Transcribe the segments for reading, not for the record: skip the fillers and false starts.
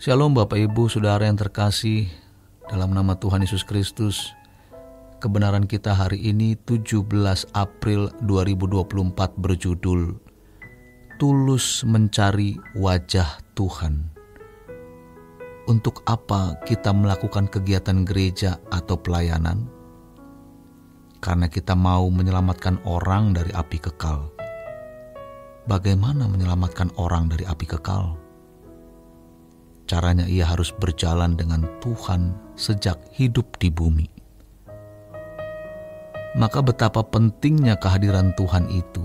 Shalom Bapak Ibu Saudara yang terkasih, dalam nama Tuhan Yesus Kristus. Kebenaran kita hari ini 17 April 2024 berjudul Tulus Mencari Wajah Tuhan. Untuk apa kita melakukan kegiatan gereja atau pelayanan? Karena kita mau menyelamatkan orang dari api kekal. Bagaimana menyelamatkan orang dari api kekal? Caranya ia harus berjalan dengan Tuhan sejak hidup di bumi. Maka betapa pentingnya kehadiran Tuhan itu.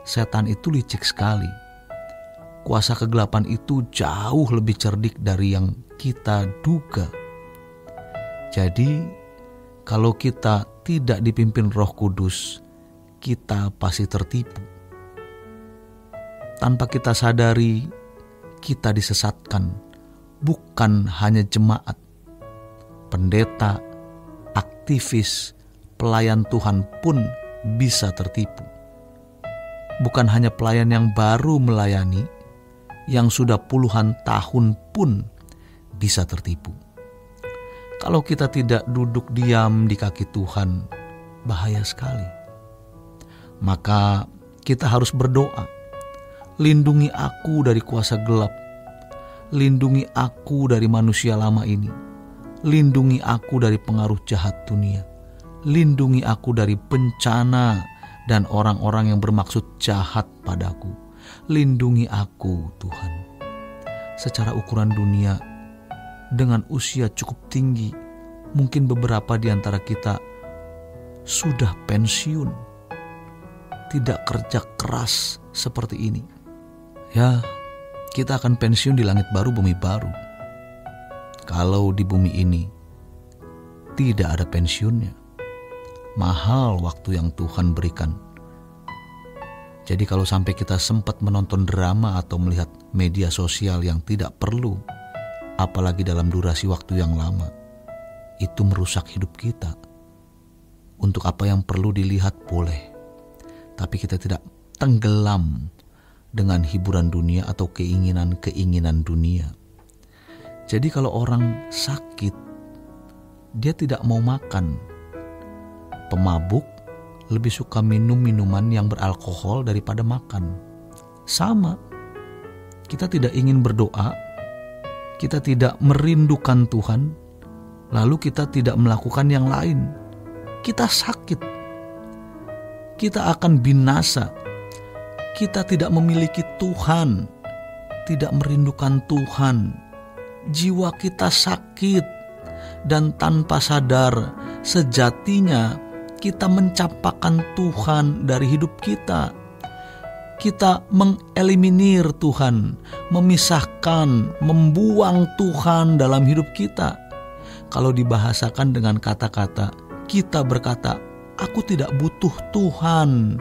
Setan itu licik sekali. Kuasa kegelapan itu jauh lebih cerdik dari yang kita duga. Jadi, kalau kita tidak dipimpin Roh Kudus, kita pasti tertipu. Tanpa kita sadari, kita disesatkan, bukan hanya jemaat, pendeta, aktivis, pelayan Tuhan pun bisa tertipu. Bukan hanya pelayan yang baru melayani, yang sudah puluhan tahun pun bisa tertipu. Kalau kita tidak duduk diam di kaki Tuhan, bahaya sekali. Maka kita harus berdoa. Lindungi aku dari kuasa gelap. Lindungi aku dari manusia lama ini. Lindungi aku dari pengaruh jahat dunia. Lindungi aku dari bencana dan orang-orang yang bermaksud jahat padaku. Lindungi aku, Tuhan. Secara ukuran dunia, dengan usia cukup tinggi, mungkin beberapa di antara kita sudah pensiun. Tidak kerja keras seperti ini. Ya, kita akan pensiun di langit baru, bumi baru. Kalau di bumi ini tidak ada pensiunnya, mahal waktu yang Tuhan berikan. Jadi kalau sampai kita sempat menonton drama atau melihat media sosial yang tidak perlu, apalagi dalam durasi waktu yang lama, itu merusak hidup kita. Untuk apa yang perlu dilihat boleh, tapi kita tidak tenggelam dengan hiburan dunia atau keinginan-keinginan dunia. Jadi kalau orang sakit, dia tidak mau makan. Pemabuk lebih suka minum minuman yang beralkohol daripada makan. Sama, kita tidak ingin berdoa, kita tidak merindukan Tuhan, lalu kita tidak melakukan yang lain. Kita sakit, kita akan binasa. Kita tidak memiliki Tuhan, tidak merindukan Tuhan. Jiwa kita sakit, dan tanpa sadar, sejatinya kita mencampakkan Tuhan dari hidup kita. Kita mengeliminir Tuhan, memisahkan, membuang Tuhan dalam hidup kita. Kalau dibahasakan dengan kata-kata, kita berkata, "Aku tidak butuh Tuhan."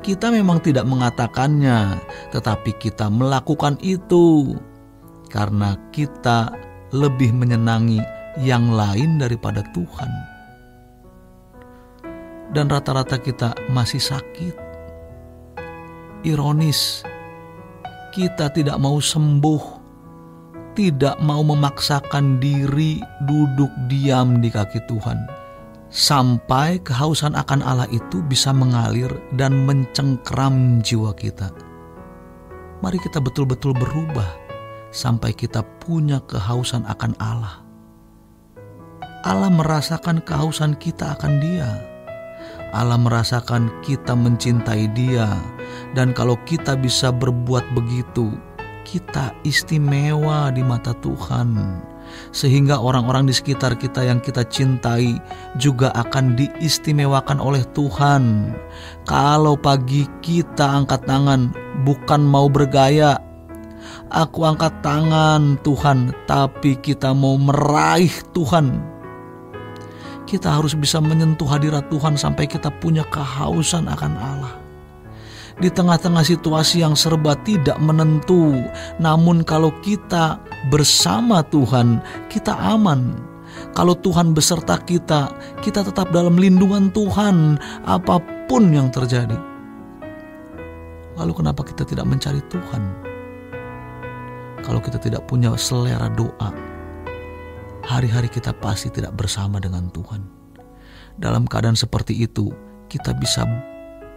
Kita memang tidak mengatakannya, tetapi kita melakukan itu karena kita lebih menyenangi yang lain daripada Tuhan. Dan rata-rata kita masih sakit. Ironis, kita tidak mau sembuh, tidak mau memaksakan diri duduk diam di kaki Tuhan. Sampai kehausan akan Allah itu bisa mengalir dan mencengkram jiwa kita. Mari kita betul-betul berubah sampai kita punya kehausan akan Allah. Allah merasakan kehausan kita akan Dia. Allah merasakan kita mencintai Dia. Dan kalau kita bisa berbuat begitu, kita istimewa di mata Tuhan. Sehingga orang-orang di sekitar kita yang kita cintai juga akan diistimewakan oleh Tuhan. Kalau pagi kita angkat tangan, bukan mau bergaya, aku angkat tangan Tuhan, tapi kita mau meraih Tuhan. Kita harus bisa menyentuh hadirat Tuhan sampai kita punya kehausan akan Allah. Di tengah-tengah situasi yang serba tidak menentu, namun kalau kita bersama Tuhan, kita aman. Kalau Tuhan beserta kita, kita tetap dalam lindungan Tuhan apapun yang terjadi. Lalu kenapa kita tidak mencari Tuhan? kalau kita tidak punya selera doa, hari-hari kita pasti tidak bersama dengan Tuhan. Dalam keadaan seperti itu, kita bisa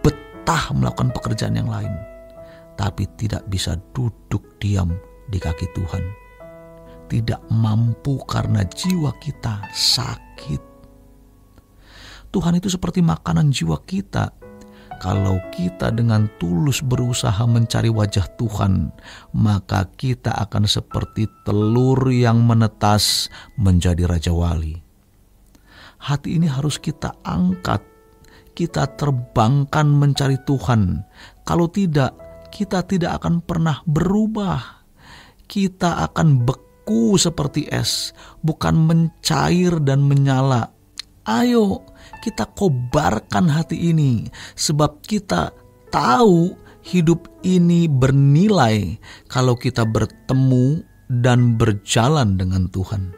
betah melakukan pekerjaan yang lain, tapi tidak bisa duduk diam di kaki Tuhan. Tidak mampu karena jiwa kita sakit. Tuhan itu seperti makanan jiwa kita. Kalau kita dengan tulus berusaha mencari wajah Tuhan, maka kita akan seperti telur yang menetas menjadi Raja Wali. Hati ini harus kita angkat, kita terbangkan mencari Tuhan. Kalau tidak, kita tidak akan pernah berubah. Kita akan beku seperti es, bukan mencair dan menyala. Ayo, kita kobarkan hati ini, sebab kita tahu hidup ini bernilai kalau kita bertemu dan berjalan dengan Tuhan.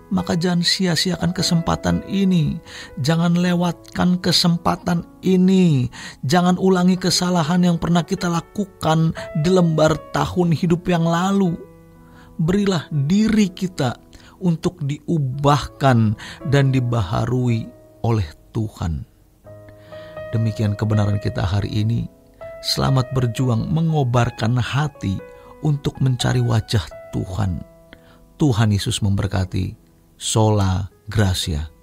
Maka jangan sia-siakan kesempatan ini, jangan lewatkan kesempatan ini, jangan ulangi kesalahan yang pernah kita lakukan di lembar tahun hidup yang lalu. Berilah diri kita untuk diubahkan dan dibaharui oleh Tuhan. Demikian kebenaran kita hari ini. Selamat berjuang mengobarkan hati untuk mencari wajah Tuhan. Tuhan Yesus memberkati. Sola Gracia.